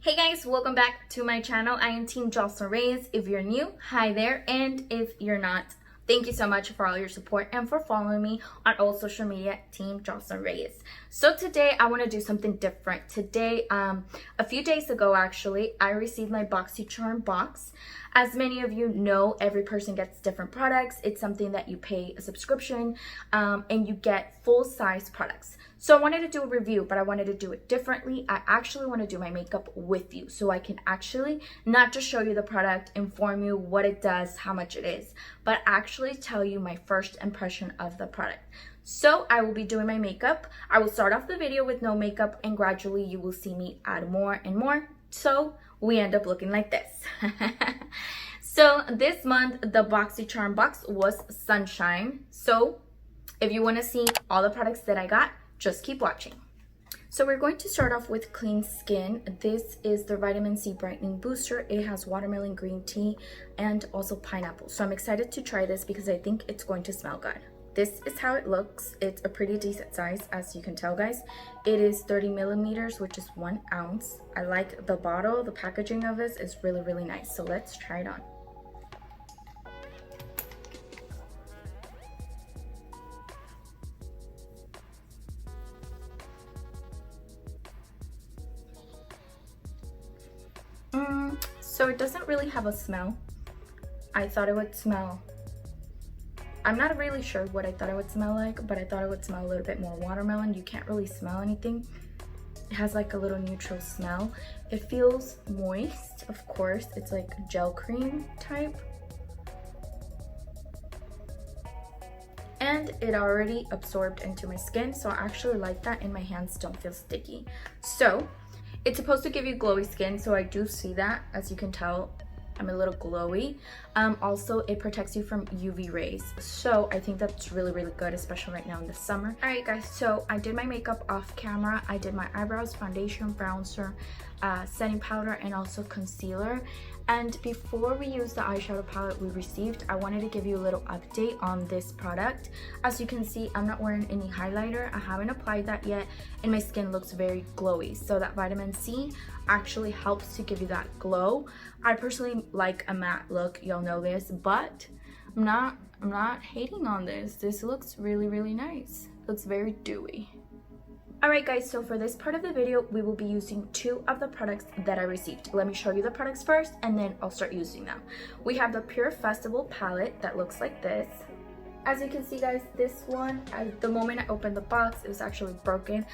Hey guys, welcome back to my channel. I am Team Jocelyn Reyes. If you're new, hi there. And if you're not, thank you so much for all your support and for following me on all social media, Team Jocelyn Reyes. So today I want to do something different. Today, a few days ago actually, I received my Boxycharm box. As many of you know, every person gets different products. It's something that you pay a subscription and you get full-size products. So I wanted to do a review, but I wanted to do it differently. I actually want to do my makeup with you so I can actually not just show you the product, inform you what it does, how much it is, but actually tell you my first impression of the product. So I will be doing my makeup. I will start off the video with no makeup and gradually you will see me add more and more. So we end up looking like this. So this month, the Boxycharm box was Sunshine. So if you want to see all the products that I got, just keep watching. So we're going to start off with Clean Skin. This is the Vitamin C Brightening Booster. It has watermelon green tea and also pineapple. So I'm excited to try this because I think it's going to smell good. This is how it looks. It's a pretty decent size, as you can tell, guys. It is 30 millimeters, which is 1 ounce. I like the bottle. The packaging of this is really, really nice. So let's try it on. So it doesn't really have a smell. I thought it would smell, I'm not really sure what I thought it would smell like, but I thought it would smell a little bit more watermelon. You can't really smell anything. It has like a little neutral smell. It feels moist, of course. It's like gel cream type. And it already absorbed into my skin, so I actually like that, and my hands don't feel sticky. So it's supposed to give you glowy skin, so I do see that. As you can tell, I'm a little glowy. Also, it protects you from UV rays. So I think that's really, really good, especially right now in the summer. All right, guys, so I did my makeup off camera. I did my eyebrows, foundation, bronzer, setting powder, and also concealer. And before we use the eyeshadow palette we received, I wanted to give you a little update on this product. As you can see, I'm not wearing any highlighter. I haven't applied that yet, and my skin looks very glowy. So that vitamin C actually helps to give you that glow. I personally like a matte look, y'all know this, but I'm not hating on this. This looks really, really nice. Looks very dewy. Alright guys, so for this part of the video, we will be using 2 of the products that I received. Let me show you the products first and then I'll start using them. We have the Pure Festival palette that looks like this. As you can see, guys, this one, the moment I opened the box, it was actually broken.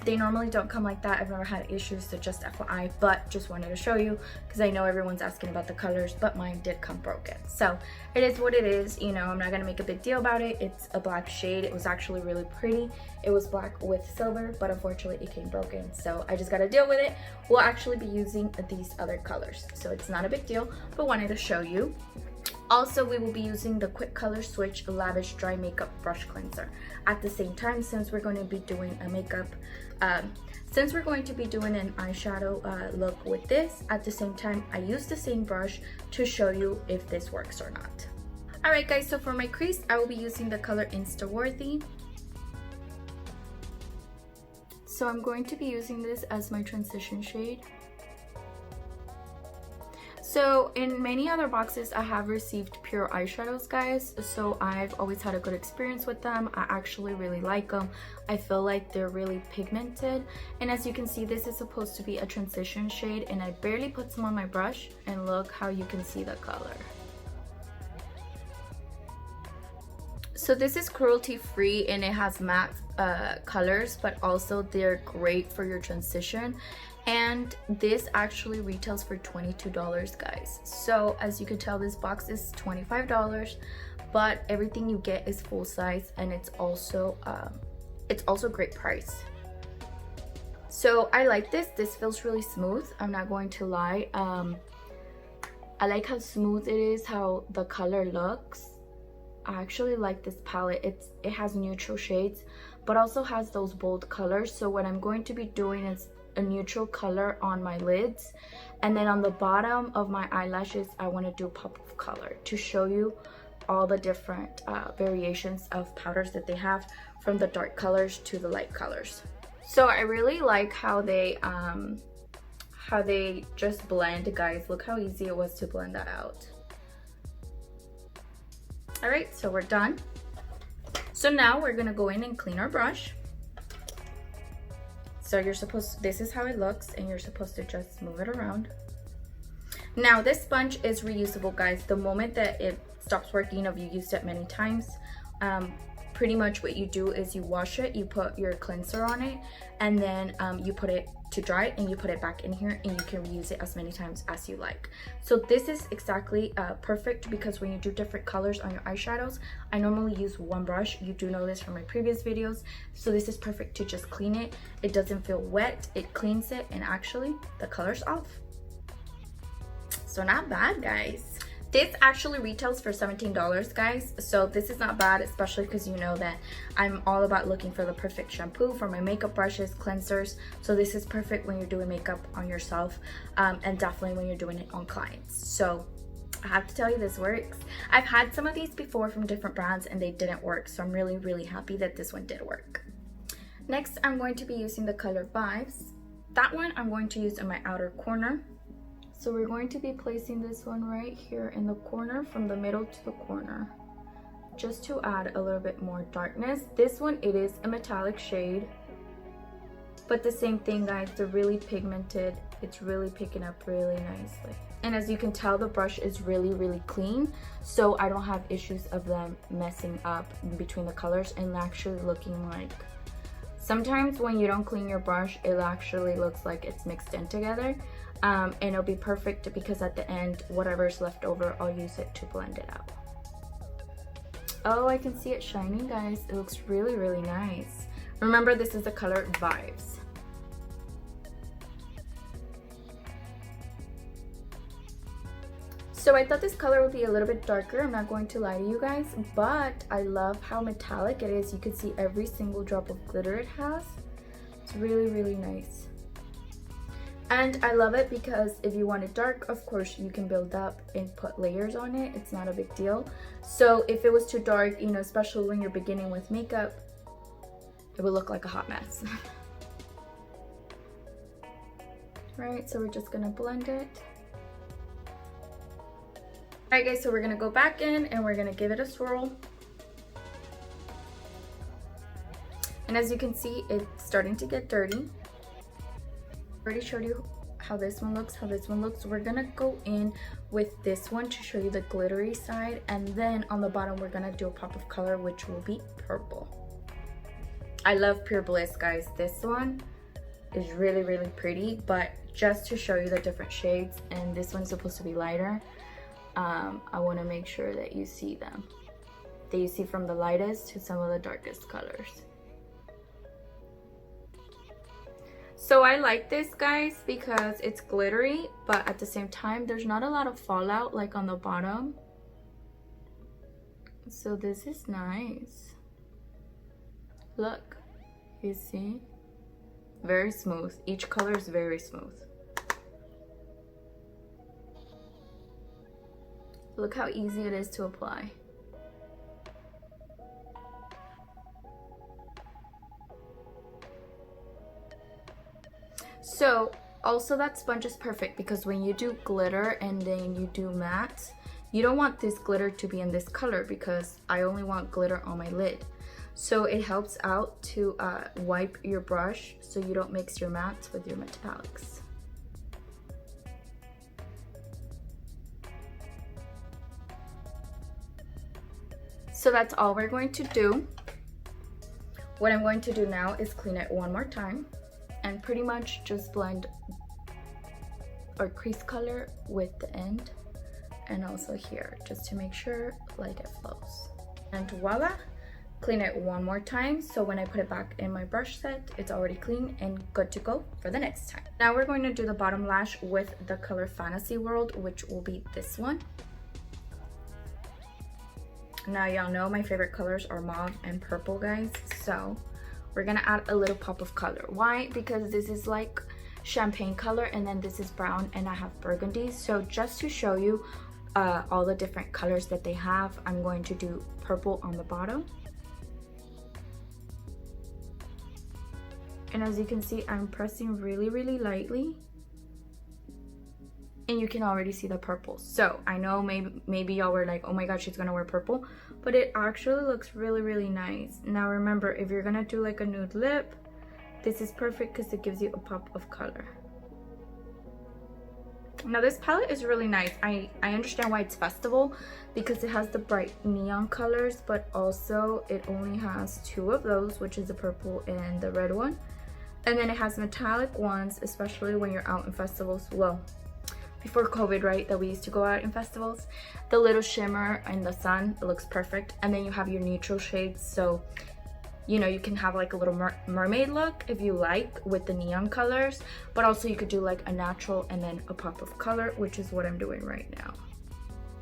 They normally don't come like that. I've never had issues, so just FYI, but just wanted to show you because I know everyone's asking about the colors, but mine did come broken. So it is what it is. You know, I'm not gonna make a big deal about it. It's a black shade. It was actually really pretty. It was black with silver, but unfortunately it came broken. So I just gotta deal with it. We'll actually be using these other colors. So it's not a big deal, but wanted to show you. Also, we will be using the Quick Color Switch Lavish Dry Makeup Brush Cleanser at the same time, since we're going to be doing a makeup, since we're going to be doing an eyeshadow look with this. At the same time, I use the same brush to show you if this works or not. Alright guys, so for my crease, I will be using the color Instaworthy. So I'm going to be using this as my transition shade. So in many other boxes, I have received pure eyeshadows, guys. So I've always had a good experience with them. I actually really like them. I feel like they're really pigmented. And as you can see, this is supposed to be a transition shade, and I barely put some on my brush, and look how you can see the color. So this is cruelty free and it has matte colors, but also they're great for your transition. And this actually retails for $22, guys. So as you can tell, this box is $25, but everything you get is full size, and it's also great price. So I like this. This feels really smooth. I'm not going to lie. I like how smooth it is, how the color looks. I actually like this palette. It has neutral shades, but also has those bold colors. So what I'm going to be doing is a neutral color on my lids, and then on the bottom of my eyelashes I want to do a pop of color to show you all the different variations of powders that they have, from the dark colors to the light colors. So I really like how they how they just blend, guys. Look how easy it was to blend that out. All right, so we're done. So now we're gonna go in and clean our brush. So this is how it looks, and you're supposed to just move it around. Now this sponge is reusable, guys. The moment that it stops working, if you used it many times, pretty much what you do is you wash it, you put your cleanser on it, and then you put it to dry, and you put it back in here, and you can reuse it as many times as you like. So this is exactly perfect, because when you do different colors on your eyeshadows, I normally use one brush. You do know this from my previous videos. So this is perfect to just clean it. It doesn't feel wet, it cleans it, and actually the color's off. So not bad, guys. This actually retails for $17, guys. So this is not bad, especially because you know that I'm all about looking for the perfect shampoo for my makeup brushes, cleansers. So this is perfect when you're doing makeup on yourself, and definitely when you're doing it on clients. So I have to tell you, this works. I've had some of these before from different brands and they didn't work. So I'm really, really happy that this one did work. Next, I'm going to be using the color Vibes. That one I'm going to use in my outer corner. So we're going to be placing this one right here in the corner, from the middle to the corner, just to add a little bit more darkness. This one, it is a metallic shade, but the same thing, guys, they're really pigmented. It's really picking up really nicely. And as you can tell, the brush is really, really clean, so I don't have issues of them messing up between the colors and actually looking like, sometimes when you don't clean your brush, it actually looks like it's mixed in together. And it'll be perfect because at the end, whatever's left over, I'll use it to blend it out. Oh, I can see it shining, guys. It looks really, really nice. Remember, this is the color Vibes. So I thought this color would be a little bit darker. I'm not going to lie to you guys, but I love how metallic it is. You can see every single drop of glitter it has. It's really, really nice. And I love it because if you want it dark, of course, you can build up and put layers on it. It's not a big deal. So if it was too dark, you know, especially when you're beginning with makeup, it would look like a hot mess. Right, so we're just gonna blend it. Alright guys, so we're gonna go back in and we're gonna give it a swirl. And as you can see, it's starting to get dirty. Already showed you how this one looks, We're gonna go in with this one to show you the glittery side, and then on the bottom we're gonna do a pop of color, which will be purple. I love Pure Bliss, guys. This one is really, really pretty, but just to show you the different shades, and this one's supposed to be lighter, I want to make sure that you see them, that you see from the lightest to some of the darkest colors. So I like this, guys, because it's glittery, but at the same time, there's not a lot of fallout like on the bottom. So this is nice. Look, you see? Very smooth. Each color is very smooth. Look how easy it is to apply. So also that sponge is perfect because when you do glitter and then you do matte, you don't want this glitter to be in this color because I only want glitter on my lid. So it helps out to wipe your brush so you don't mix your mattes with your metallics. So that's all we're going to do. What I'm going to do now is clean it one more time and pretty much just blend our crease color with the end and also here, just to make sure like it flows. And voila, clean it one more time, so when I put it back in my brush set, it's already clean and good to go for the next time. Now we're going to do the bottom lash with the color Fantasy World, which will be this one. Now y'all know my favorite colors are mauve and purple, guys, so we're gonna add a little pop of color. Why? Because this is like champagne color and then this is brown and I have burgundy. So just to show you all the different colors that they have, I'm going to do purple on the bottom. And as you can see, I'm pressing really, really lightly and you can already see the purple. So I know maybe y'all were like, oh my god, she's gonna wear purple, but it actually looks really, really nice. Now remember, if you're gonna do like a nude lip, this is perfect because it gives you a pop of color. Now this palette is really nice. I understand why it's festival, because it has the bright neon colors, but also it only has 2 of those, which is the purple and the red one. And then it has metallic ones, especially when you're out in festivals. Well, before COVID, right, that we used to go out in festivals. The little shimmer in the sun, it looks perfect. And then you have your neutral shades, so you know, you can have like a little mermaid look if you like with the neon colors, but also you could do like a natural and then a pop of color, which is what I'm doing right now.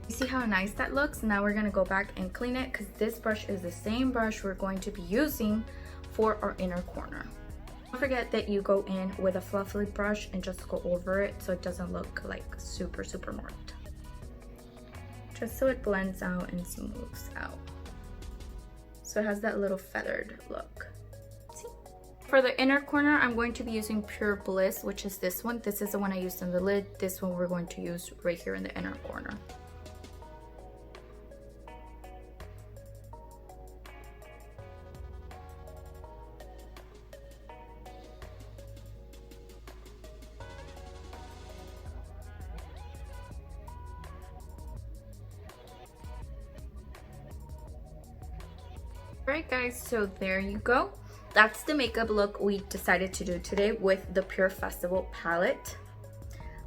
You see how nice that looks? Now we're gonna go back and clean it, because this brush is the same brush we're going to be using for our inner corner. Don't forget that you go in with a fluffy brush and just go over it so it doesn't look like super, super marked. Just so it blends out and smooths out. So it has that little feathered look. See? For the inner corner, I'm going to be using Pure Bliss, which is this one. This is the one I used on the lid. This one we're going to use right here in the inner corner. Alright guys, so there you go. That's the makeup look we decided to do today with the Pure Festival palette.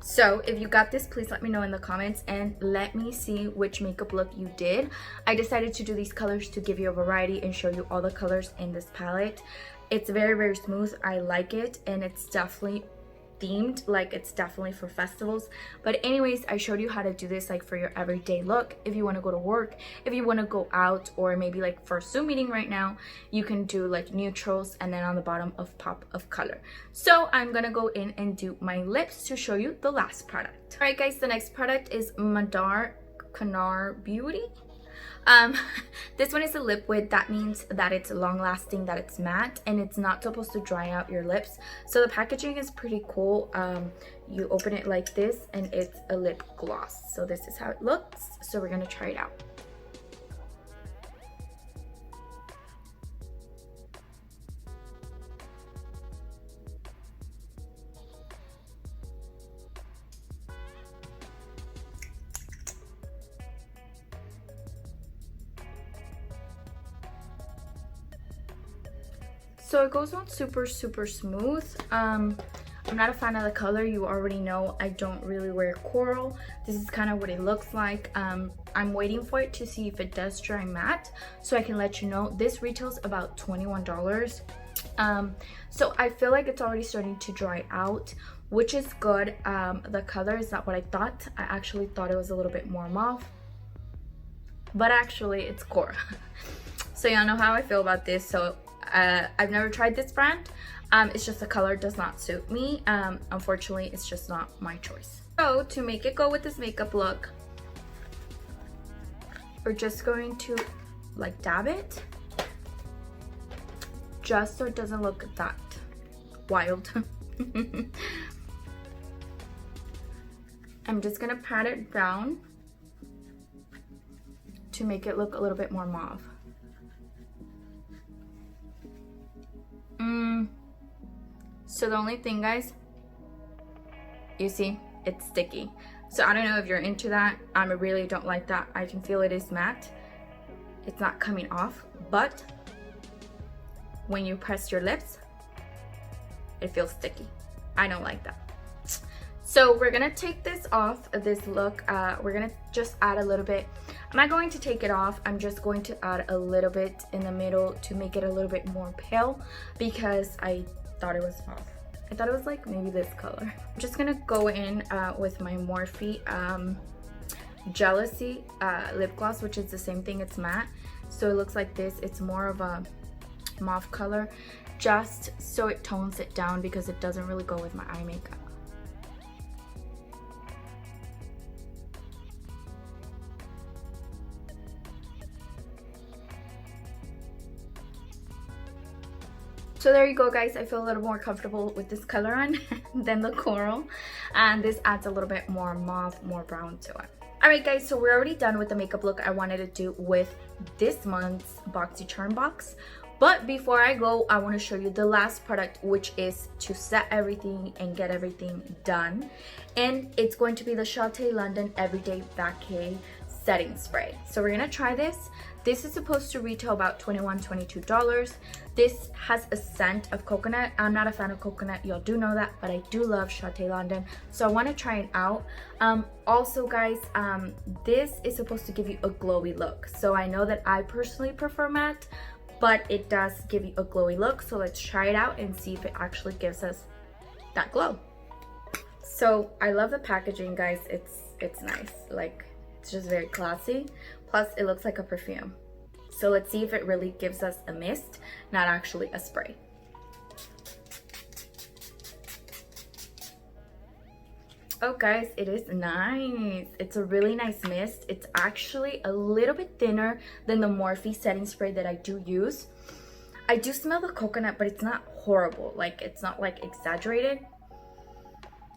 So if you got this, please let me know in the comments and let me see which makeup look you did. I decided to do these colors to give you a variety and show you all the colors in this palette. It's very, very smooth. I like it, and it's definitely themed, like it's definitely for festivals. But anyways, I showed you how to do this like for your everyday look. If you want to go to work, if you want to go out, or maybe like for a Zoom meeting right now, you can do like neutrals and then on the bottom of pop of color. So I'm gonna go in and do my lips to show you the last product. All right guys, the next product is Madar Kanar Beauty. This one is a liquid. That means that it's long lasting, that it's matte, and it's not supposed to dry out your lips. So the packaging is pretty cool. You open it like this and it's a lip gloss. So this is how it looks. So we're gonna try it out. So it goes on super, super smooth. I'm not a fan of the color. You already know I don't really wear coral. This is kind of what it looks like. I'm waiting for it to see if it does dry matte, so I can let you know. This retails about $21. So I feel like it's already starting to dry out, which is good. The color is not what I thought. I actually thought it was a little bit more mauve, but actually it's coral. So y'all know how I feel about this. So I've never tried this brand. It's just the color does not suit me. Unfortunately, it's just not my choice. So to make it go with this makeup look, we're just going to like dab it, just so it doesn't look that wild. I'm just gonna pat it down to make it look a little bit more mauve. So the only thing, guys, you see, it's sticky. So I don't know if you're into that. I really don't like that. I can feel it is matte. It's not coming off, but when you press your lips, it feels sticky. I don't like that. So we're gonna take this off, this look. We're gonna just add a little bit. I'm not going to take it off. I'm just going to add a little bit in the middle to make it a little bit more pale, because I thought it was off. I thought it was like maybe this color. I'm just gonna go in with my Morphe Jealousy lip gloss, which is the same thing. It's matte, so it looks like this. It's more of a mauve color, just so it tones it down, because it doesn't really go with my eye makeup. So there you go, guys. I feel a little more comfortable with this color on than the coral. and this adds a little bit more mauve, more brown to it. Alright guys, so we're already done with the makeup look I wanted to do with this month's Boxycharm box. But before I go, I want to show you the last product, which is to set everything and get everything done. And it's going to be the Charlotte London Everyday Bacr Setting Spray. So we're going to try this. This is supposed to retail about $21, $22. This has a scent of coconut. I'm not a fan of coconut, y'all do know that, but I do love Charlotte London, so I want to try it out. Also guys, this is supposed to give you a glowy look. So I know that I personally prefer matte, but it does give you a glowy look. So let's try it out and see if it actually gives us that glow. So I love the packaging, guys. It's nice. Like, it's just very classy. Plus it looks like a perfume. So let's see if it really gives us a mist, not actually a spray. Oh guys, it is nice. It's a really nice mist. It's actually a little bit thinner than the Morphe setting spray that I do use. I do smell the coconut, but it's not horrible. Like, it's not like exaggerated.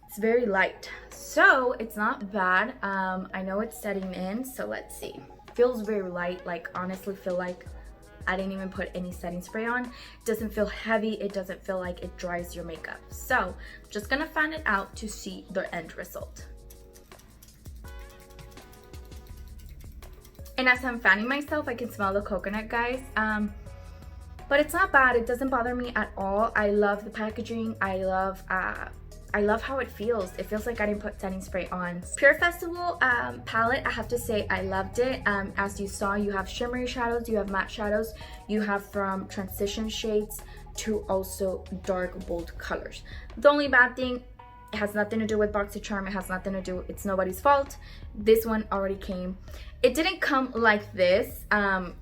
It's very light, so it's not bad. I know it's setting in, so let's see. Feels very light. Like, honestly feel like I didn't even put any setting spray on. It doesn't feel heavy. It doesn't feel like it dries your makeup. So I'm just gonna fan it out to see the end result. And as I'm fanning myself, I can smell the coconut, guys. But it's not bad. It doesn't bother me at all. I love the packaging. I love how it feels. It feels like I didn't put setting spray on. Pure Festival palette, I have to say I loved it. As you saw, you have shimmery shadows, you have matte shadows, you have from transition shades to also dark bold colors. The only bad thing, it has nothing to do with Boxycharm. It has nothing to do, it's nobody's fault. This one already came. It didn't come like this.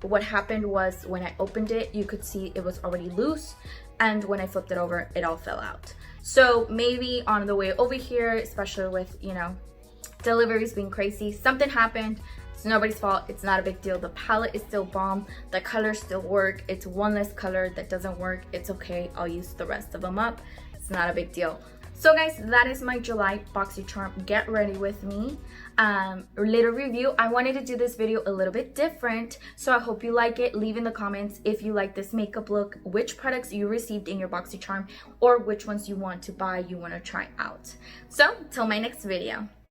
What happened was when I opened it, you could see it was already loose. And when I flipped it over, it all fell out. So maybe on the way over here, especially with, you know, deliveries being crazy, something happened. It's nobody's fault. It's not a big deal. The palette is still bomb. The colors still work. It's one less color that doesn't work. It's okay. I'll use the rest of them up. It's not a big deal. So guys, that is my July Boxycharm Get Ready With Me little review. I wanted to do this video a little bit different, so I hope you like it. Leave in the comments if you like this makeup look, which products you received in your Boxycharm, or which ones you want to buy, you want to try out. So till my next video.